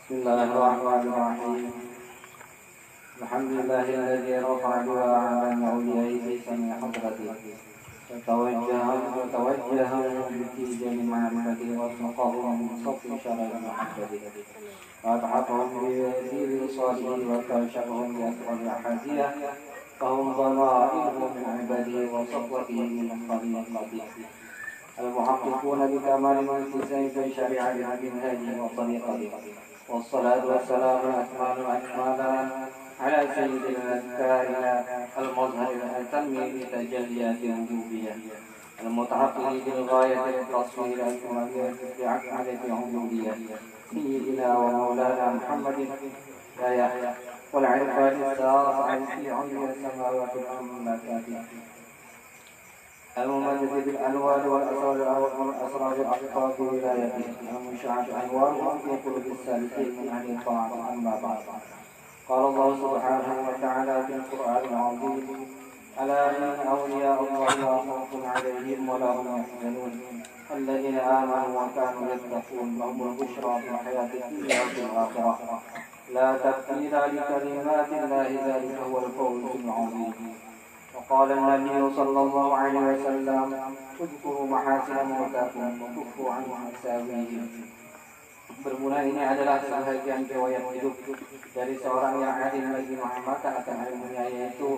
بسم الله الرحمن الرحيم. الحمد لله الذي رفع دعاء عن أوليائه في سمع حضرته وتوجه بتيجان معرفته وارزقهم من صف شرع محبته وأتحفهم بيسير صالحه وكاشفهم بأسرار أحاديه فهم ضمائره من عباده وصفوته من خليقته المحققون بكمال الالتزام بشريعة منهجه وطريقته والصلاة والسلام الأكمال الأكملان على سيد الكائنات المظهر الأتم بتجليات الربوبية المتحقق بالغاية التصوير الكمالية بأكملة عبودية سيدنا ومولانا محمد لا يحيى والعرفان الساطع في عليا السماوات والمملكات الممدد بالأنوار والأسرار الأحقاق ولايته المنشعة أنوارهم في قلوب السالكين من أهل الطاعة أما بعد قال الله سبحانه وتعالى في القرآن العظيم ألا إن أولياء الله لا خوف عليهم ولا هم يحزنون الذين آمنوا وكانوا يتقون لهم البشرى في الحياة الدنيا وفي الآخرة لا تبديل لكلمات الله ذلك هو الفوز العظيم وقال النبي صلى الله عليه وسلم اذكروا محاسن موتاكم وكفوا عن مساويهم. Bermula ini adalah sebahagian riwayat hidup dari seorang yang alim lagi mengamalkan akan ilmunya, yaitu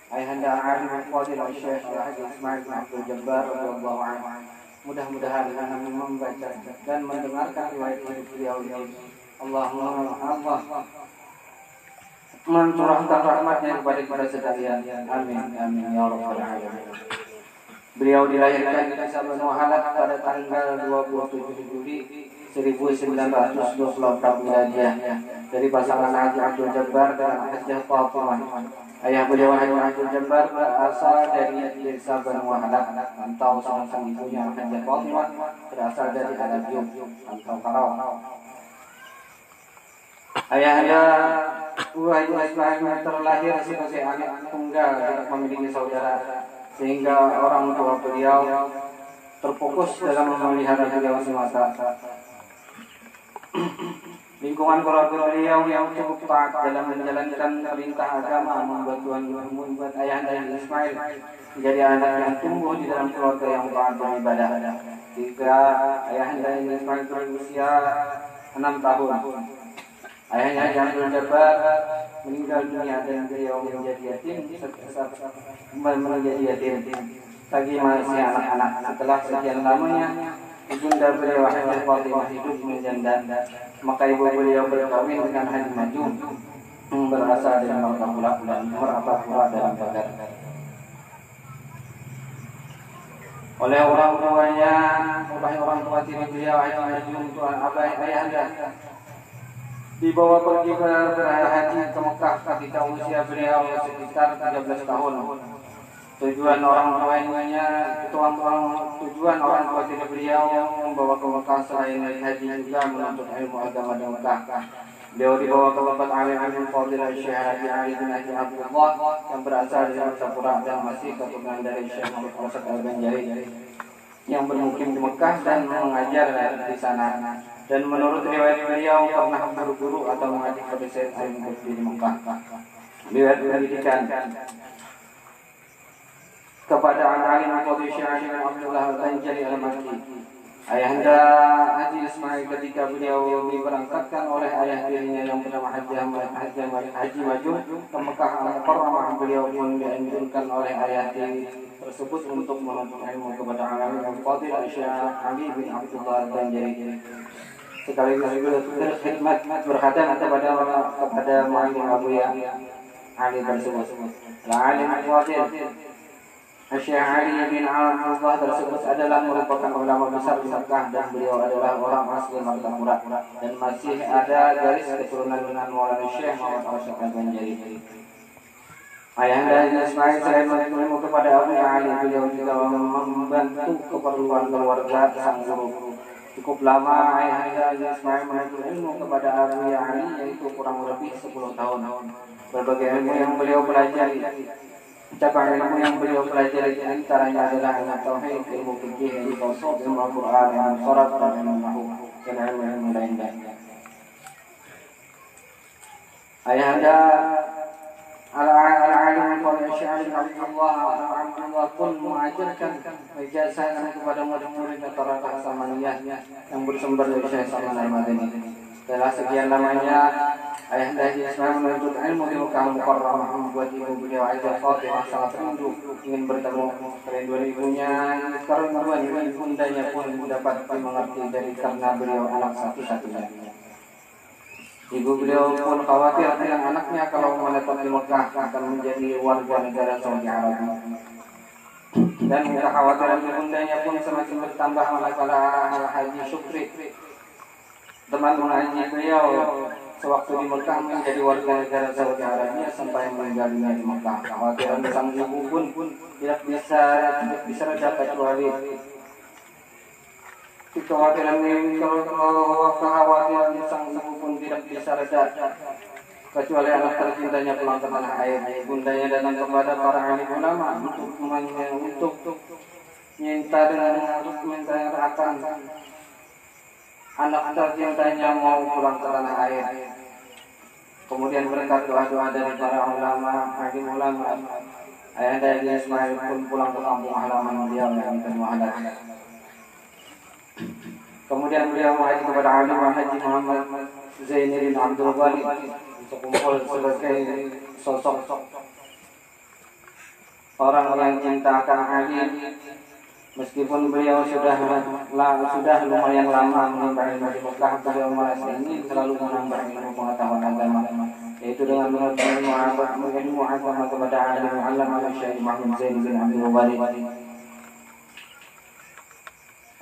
ayahanda alim al-fadil Syekh Haji Ismail bin Abdul Jabbar radhiyallahu anhu. Mudah-mudahan dengan membaca dan mendengarkan riwayat hidup beliau ini Allah mencurahkan rahmatnya kepada kita sekalian. Amin amin ya rabbal alamin. Beliau dilahirkan di desa Banu Halak pada tanggal 27 Juli 1924 Miladiah dari pasangan Haji Abdul Jabbar dan Hajjah Fatimah. Ayah beliau Haji Abdul Jabbar berasal dari desa Banu Halak, atau sang ibunya Hajjah Fatimah berasal dari Al-Abyub atau Karau. Ayahanda Haji Ismail terlahir sebagai anak tunggal, tidak memiliki saudara, sehingga orang tua beliau terfokus dalam memelihara beliau semata. Lingkungan keluarga beliau yang cukup taat dalam menjalankan perintah agama membuat ayahanda Ismail menjadi anak yang tumbuh di dalam keluarga yang taat beribadah. Jika ayahanda Ismail berusia 6 tahun, ayahnya Abdul Jabbar meninggal dunia dan beliau menjadi yatim bagi masih anak-anak. Setelah sekian lamanya ibunda beliau Hajjah Fatimah hidup menjanda, maka ibu beliau berkawin dengan Haji Majum berasal dari Martapura dalam Badar. Oleh orang tuanya, orang tua tiri beliau Haji Majum tuan ayahanda dibawa pergi berhaji ke Mekah ketika usia beliau sekitar 13 tahun. Tujuan orang tua tiri beliau membawa ke Mekah selain haji juga menuntut ilmu agama di Mekah. Beliau dibawa ke tempat alim fadil Syekh Haji Ali bin Haji Abdullah yang berasal dari Martapura dan masih keturunan dari Syekh Muhammad Al-Asad Al-Banjari yang bermukim di Mekah dan mengajar di sana. Dan menurut riwayat beliau pernah berguru atau mengaji pada Syekh Al-Banjari di Mekah. Riwayat pendidikan kepada alim fadil Syekh Ali bin Abdullah Al-Banjari Al-Makki. Ayahanda Haji Ismail ketika beliau diberangkatkan oleh ayah tirinya yang bernama Haji Majum ke Mekah Al-Mukarramah, beliau pun dianjurkan oleh ayah tiri tersebut untuk menuntut ilmu kepada alim fadil Syekh Ali bin Abdullah Al-Banjari. Sekaligus berkhidmat berkhidmat kepada muallim Abu Ya Ali tersebut. Alim fadil Syekh Ali bin Abdullah tersebut adalah merupakan ulama besar di Mekah dan beliau adalah orang asli Martapura dan masih ada garis keturunan dengan Maulana Syekh Muhammad Al-Asad Al-Banjari. Ayahanda Ismail selain menuntut kepada Abu Ali, beliau juga membantu keperluan keluarga sang guru. Cukup lama ayahanda Ismail menuntut ilmu kepada Abu Ali, yaitu kurang lebih 10 tahun. Berbagai ilmu yang beliau pelajari, cabang ilmu yang beliau pelajari antaranya adalah ilmu tauhid, ilmu fikih, ilmu tasawuf, ilmu Al-Qur'an, ilmu sharat, dan ilmu nahwu dan ilmu lainnya. Ayahanda Al-Alim Al-Syari Abdullah pun mengajarkan ijazah kepada murid-murid Tariqah Samaniyah yang bersumber dari Syekh Salman Al-Madani. Setelah sekian lamanya Ayahanda Ismail menuntut ilmu di Mekah Mukarramah, membuat ibu beliau Aisyah Fatimah sangat rindu ingin bertemu. Kerinduan ibunya, kerinduan ibundanya pun dapat dimengerti karena beliau anak satu-satunya. Ibu beliau pun khawatir dengan anaknya kalau menetap di Mekah akan menjadi warga negara Saudi Arabia. Dan kekhawatiran ibundanya pun semakin bertambah manakala Al-Haji Syukri, teman mengaji beliau sewaktu di Mekah, menjadi warga negara Saudi Arabia sampai meninggal dunia di Mekah. Kekhawatiran sang ibu pun tidak bisa reda kecuali kekhawatiran sang ibu pun tidak bisa reda kecuali anak tercintanya pulang ke tanah air. Ibundanya datang kepada para alim ulama untuk minta akan anak tercintanya mau pulang ke tanah air. Kemudian berkat doa-doa dari para alim ulama, Ayahanda Ismail pun pulang ke kampung halaman beliau yang Muhammad. Kemudian beliau mengaji kepada alim Haji Muhammad Zainuddin Abdul Ghani untuk kumpul sebagai sosok orang yang cinta akan alim. Meskipun beliau sudah lumayan lama menimba ilmu di Mekah, beliau merasa ingin selalu menambah ilmu pengetahuan agama, yaitu dengan menuntut ilmu agama kepada alim Syekh Muhammad Zainuddin Abdul Ghani.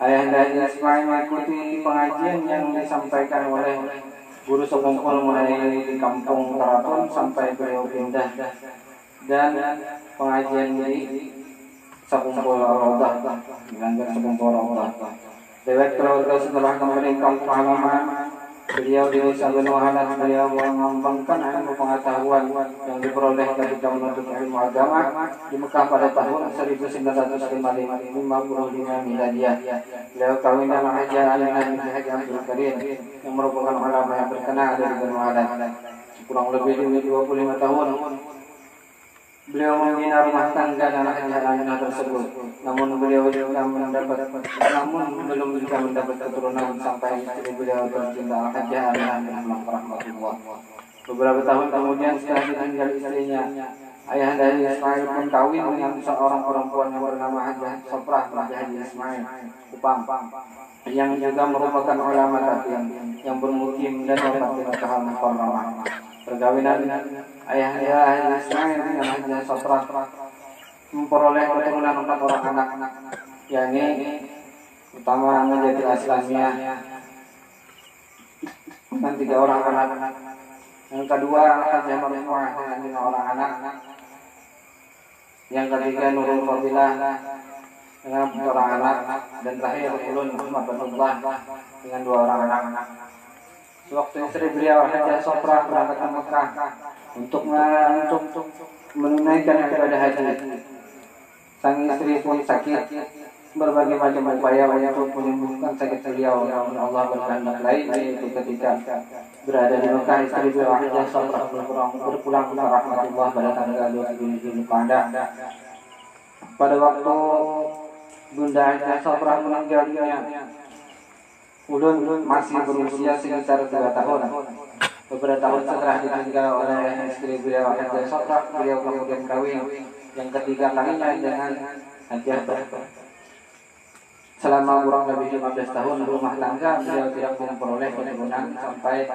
Ayahanda Ismail mengikuti pengajian yang disampaikan oleh guru sekumpul mulai di kampung Keraton sampai beliau pindah dan pengajian di sekumpul Raudah, melanggar sekumpul Raudah. Lewat keluarga setelah kembali kampung halaman beliau di Desa Benuhanan, beliau mengembangkan ilmu pengetahuan yang diperoleh ketika menuntut ilmu agama di Mekah pada tahun 1955 Miladiyah. Beliau kawin dengan Haji Alimah binti Haji Abdul Karim yang merupakan ulama yang terkenal dari Benuhanan. Kurang lebih 25 tahun beliau membina rumah tangga dan Haji Alimah tersebut. Namun belum juga mendapat keturunan sampai istri beliau tercinta Haji Alimah rahmatullah. Beberapa tahun kemudian setelah ditinggal istrinya, Ayahanda Ismail pun kawin dengan seorang perempuan yang bernama Haji Soprah binti Haji Ismail Kupang, yang juga merupakan ulama tabi'in yang bermukim dan wafat di Mekah Mukarramah. Perkawinan Ayahanda Ismail dengan Haji Soprah memperoleh keturunan 4 orang anak, yakni utama menjadi Aslamiyah dengan 3 orang anak. Yang kedua Haji Marfu'ah dengan 5 orang anak. Yang ketiga Nurul Fadilah dengan 4 orang anak, dan terakhir Ulun Muhammadullah dengan 2 orang anak. Sewaktu istri beliau Haji Soprah berangkat ke Mekah untuk menunaikan ibadah haji, sang istri pun sakit. Berbagai macam upaya untuk menyembuhkan sakit beliau, namun Allah berkehendak lain, yaitu ketika berada di Mekah istri beliau Haji Soprah berpulang ke rahmatullah pada tanggal 27 Zulqa'dah. Pada waktu Bunda Haji Soprah meninggal dunia, Ulun masih berusia sekitar 2 tahun. Beberapa tahun setelah ditinggal oleh istri beliau Haji Soprah, beliau kemudian kawin yang ketiga kalinya dengan Haji Soprah. Selama kurang lebih 15 tahun rumah tangga, beliau tidak memperoleh keturunan sampai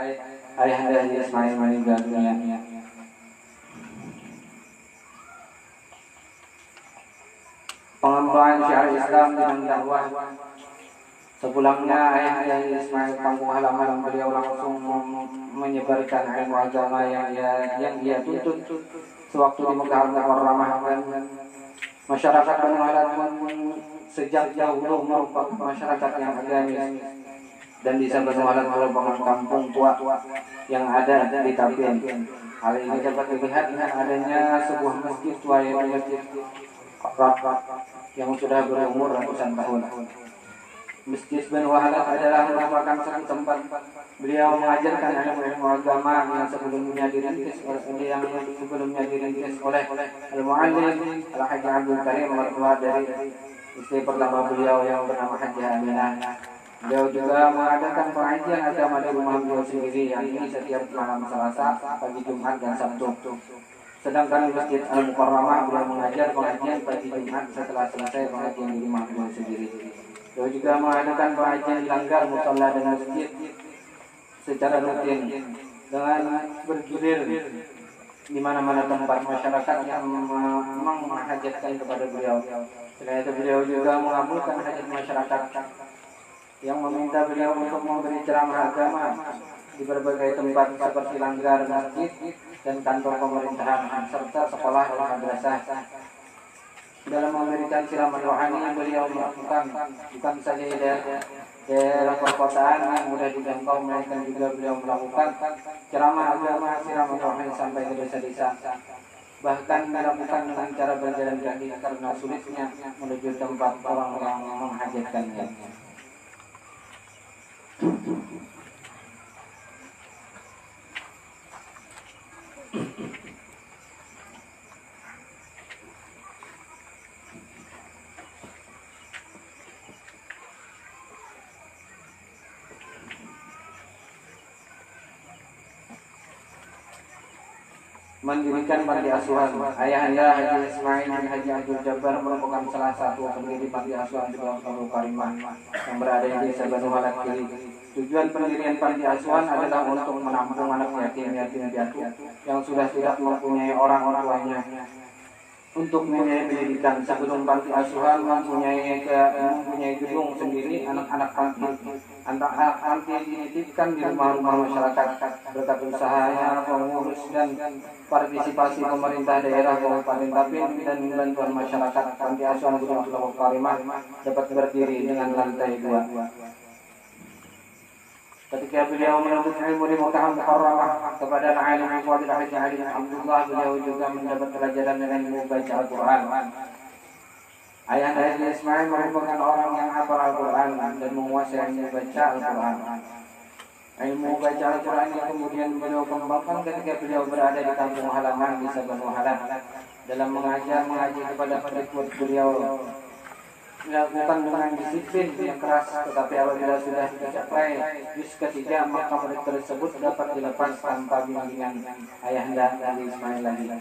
Ayahanda Ismail meninggal dunia. Pengembangan syiar Islam dengan dakwah. Sepulangnya Ayahanda Ismail kampung halaman, beliau langsung menyebarkan ilmu agama yang dia tuntut sewaktu di Mekah Mukarramah. Masyarakat Benuhanan sejak dahulu merupakan masyarakat yang agamis, dan Desa Benuhanan merupakan kampung tua yang ada di Tapin. Hal ini dapat dilihat dengan adanya sebuah masjid tua, yaitu Masjid Rak yang sudah berumur ratusan tahun. Masjid Banu Wahalat adalah merupakan satu tempat beliau mengajarkan ilmu agama yang sebelumnya dirintis oleh Al-Muallim Al-Haji Abdul Karim mertua dari istri pertama beliau yang bernama Haji Aminah. Beliau juga mengadakan pengajian agama di rumah beliau sendiri, yang ini setiap malam Selasa, pagi Jumat dan Sabtu. Sedangkan di Masjid Al-Mukarramah beliau mengajar pengajian pagi Jumat setelah selesai pengajian di rumah beliau sendiri. Beliau juga mengadakan pengajian di langgar, musala dan masjid secara rutin dengan bergilir di mana-mana tempat masyarakat yang memang menghajatkan kepada beliau. Selain itu beliau juga mengabulkan hajat masyarakat yang meminta beliau untuk memberi ceramah agama di berbagai tempat seperti langgar, masjid, dan kantor pemerintahan serta sekolah dan madrasah. Dalam memberikan ceramah rohani beliau melakukan bukan saja daerah perkotaan yang mudah dijangkau, melainkan juga beliau melakukan ceramah agama, ceramah rohani sampai ke desa-desa. Bahkan dilakukan dengan cara berjalan kaki karena sulitnya menuju tempat orang yang menghajatkannya. Mendirikan panti asuhan. Ayahanda Haji Ismail bin Haji Abdul Jabbar merupakan salah satu pendiri panti asuhan di Bawah Karimah yang berada di Desa Banu Wahalat Kiri. Tujuan pendirian panti asuhan adalah untuk menampung anak yatim piatu yang sudah tidak mempunyai orang tuanya untuk membiayai pendidikan. Sebelum panti asuhan mempunyai gedung sendiri, anak-anak panti dititipkan di rumah-rumah masyarakat. Berkat usahanya, pengurus dan partisipasi pemerintah daerah Kabupaten Tapin dan bantuan masyarakat, panti asuhan Gunung Bawah Karimah dapat berdiri dengan lantai 2. Ketika beliau menuntut ilmu di Makkah Mukarramah kepada alim Fadil Haji Ali Abdullah, beliau juga mendapat pelajaran dengan membaca Al-Quran. Ayahanda Haji Ismail merupakan orang yang hafal Al-Quran dan menguasai membaca Al-Quran. Ilmu baca Al-Quran yang kemudian beliau kembangkan ketika beliau berada di kampung halaman di Banu Wahalat. Dalam mengaji kepada murid beliau dilakukan dengan disiplin yang keras, tetapi apabila sudah tercapai juz ketiga maka murid tersebut dapat dilepas tanpa bimbingan Ayahanda Haji Ismail lagi.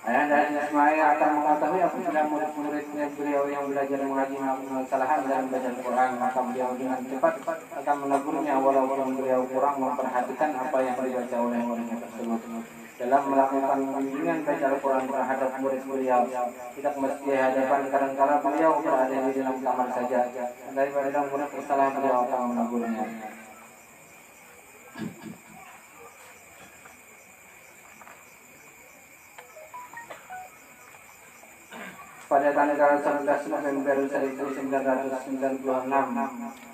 Ayahanda Haji Ismail akan mengetahui apabila murid-muridnya beliau yang belajar mengaji melakukan kesalahan dalam baca Al-Quran, maka beliau dengan cepat akan menegurnya walaupun beliau kurang memperhatikan apa yang dibaca oleh muridnya tersebut. Dalam melakukan bimbingan baca Al-Quran terhadap murid beliau, tidak mesti hadapan, kadang-kadang beliau berada di dalam kamar saja. Daripada murid bersalah beliau akan menegurnya. Pada tanggal 11 November 1996,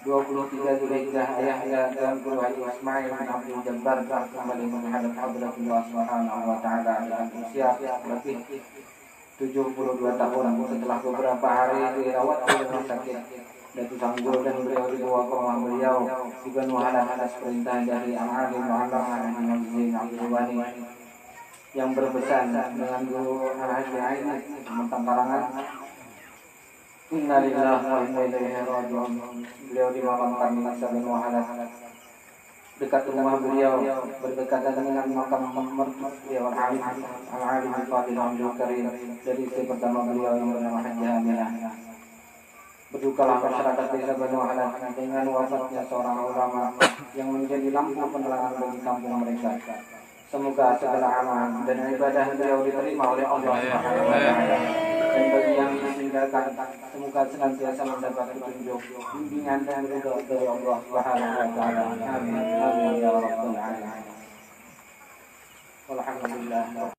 23 Zulhijjah, Ayahanda dan Guru Haji Ismail bin Abdul Jabbar kembali menghadap Hadratullah Subhanahu wa Ta'ala dengan usia lebih 72 tahun. Setelah beberapa hari dirawat di rumah sakit Datu Sanggul dan beliau dibawa ke rumah beliau di Banu Wahalat atas perintah dari Al-Alim Al-Allamah Haji Abdul Wani yang berpesan dengan Guru Al-Haji Aini tentang karangan Innalillahi wa inna ilaihi raji'un. Beliau dimakamkan di Banu Wahalat. Dekat rumah beliau berdekatan dengan makam mertua beliau Al-Alim Al-Fadil Abdul Karim dari istri pertama beliau yang bernama Haji Aminah. Berdukalah masyarakat Desa Banu Wahalat dengan wafatnya seorang ulama yang menjadi lampu penerangan bagi kampung mereka. Semoga segala amal dan ibadah beliau diterima oleh Allah Subhanahu wa Ta'ala. Dan bagi yang meninggalkan, semoga senantiasa mendapat petunjuk, bimbingan dan ridha dari Allah Subhanahu wa Ta'ala. Amin. Amin ya rabbal alamin. Alhamdulillah.